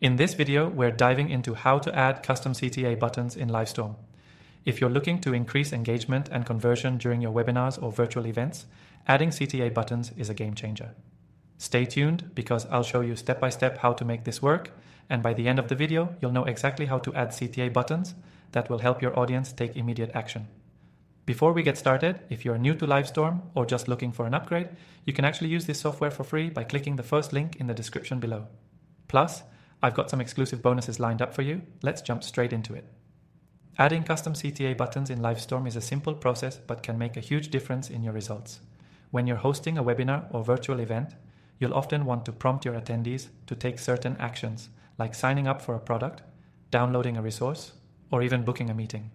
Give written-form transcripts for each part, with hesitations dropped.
In this video, we're diving into how to add custom CTA buttons in Livestorm. If you're looking to increase engagement and conversion during your webinars or virtual events, adding CTA buttons is a game changer. Stay tuned because I'll show you step by step how to make this work, and by the end of the video, you'll know exactly how to add CTA buttons that will help your audience take immediate action. Before we get started, if you're new to Livestorm or just looking for an upgrade, you can actually use this software for free by clicking the first link in the description below. Plus, I've got some exclusive bonuses lined up for you. Let's jump straight into it. Adding custom CTA buttons in Livestorm is a simple process but can make a huge difference in your results. When you're hosting a webinar or virtual event, you'll often want to prompt your attendees to take certain actions, like signing up for a product, downloading a resource, or even booking a meeting.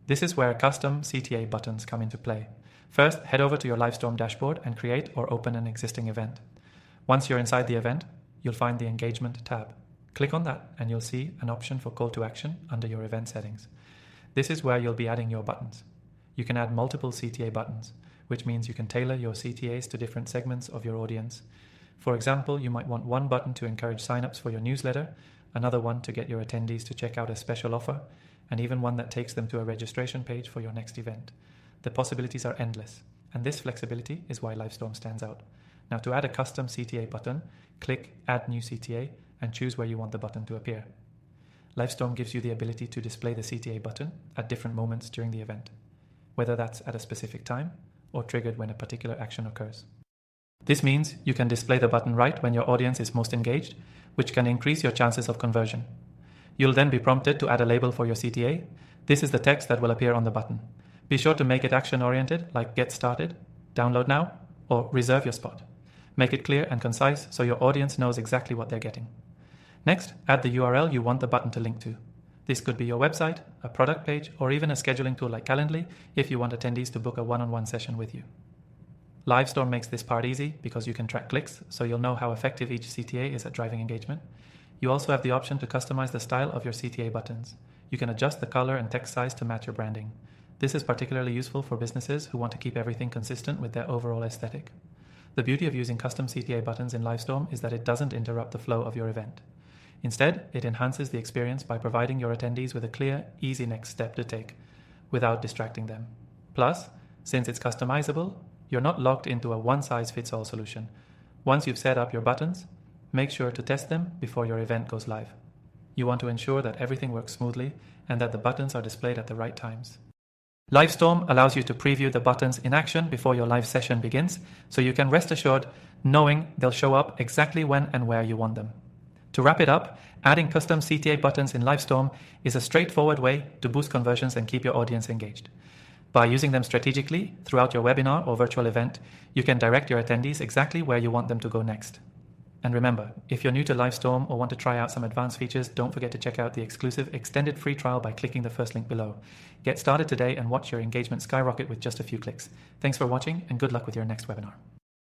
This is where custom CTA buttons come into play. First, head over to your Livestorm dashboard and create or open an existing event. Once you're inside the event, you'll find the Engagement tab. Click on that and you'll see an option for call to action under your event settings. This is where you'll be adding your buttons. You can add multiple CTA buttons, which means you can tailor your CTAs to different segments of your audience. For example, you might want one button to encourage signups for your newsletter, another one to get your attendees to check out a special offer, and even one that takes them to a registration page for your next event. The possibilities are endless, and this flexibility is why Livestorm stands out. Now, to add a custom CTA button, click Add New CTA and choose where you want the button to appear. Livestorm gives you the ability to display the CTA button at different moments during the event, whether that's at a specific time or triggered when a particular action occurs. This means you can display the button right when your audience is most engaged, which can increase your chances of conversion. You'll then be prompted to add a label for your CTA. This is the text that will appear on the button. Be sure to make it action-oriented, like Get Started, Download Now, or Reserve Your Spot. Make it clear and concise so your audience knows exactly what they're getting. Next, add the URL you want the button to link to. This could be your website, a product page, or even a scheduling tool like Calendly if you want attendees to book a one-on-one session with you. Livestorm makes this part easy because you can track clicks, so you'll know how effective each CTA is at driving engagement. You also have the option to customize the style of your CTA buttons. You can adjust the color and text size to match your branding. This is particularly useful for businesses who want to keep everything consistent with their overall aesthetic. The beauty of using custom CTA buttons in Livestorm is that it doesn't interrupt the flow of your event. Instead, it enhances the experience by providing your attendees with a clear, easy next step to take, without distracting them. Plus, since it's customizable, you're not locked into a one-size-fits-all solution. Once you've set up your buttons, make sure to test them before your event goes live. You want to ensure that everything works smoothly and that the buttons are displayed at the right times. Livestorm allows you to preview the buttons in action before your live session begins, so you can rest assured knowing they'll show up exactly when and where you want them. To wrap it up, adding custom CTA buttons in Livestorm is a straightforward way to boost conversions and keep your audience engaged. By using them strategically throughout your webinar or virtual event, you can direct your attendees exactly where you want them to go next. And remember, if you're new to Livestorm or want to try out some advanced features, don't forget to check out the exclusive extended free trial by clicking the first link below. Get started today and watch your engagement skyrocket with just a few clicks. Thanks for watching and good luck with your next webinar.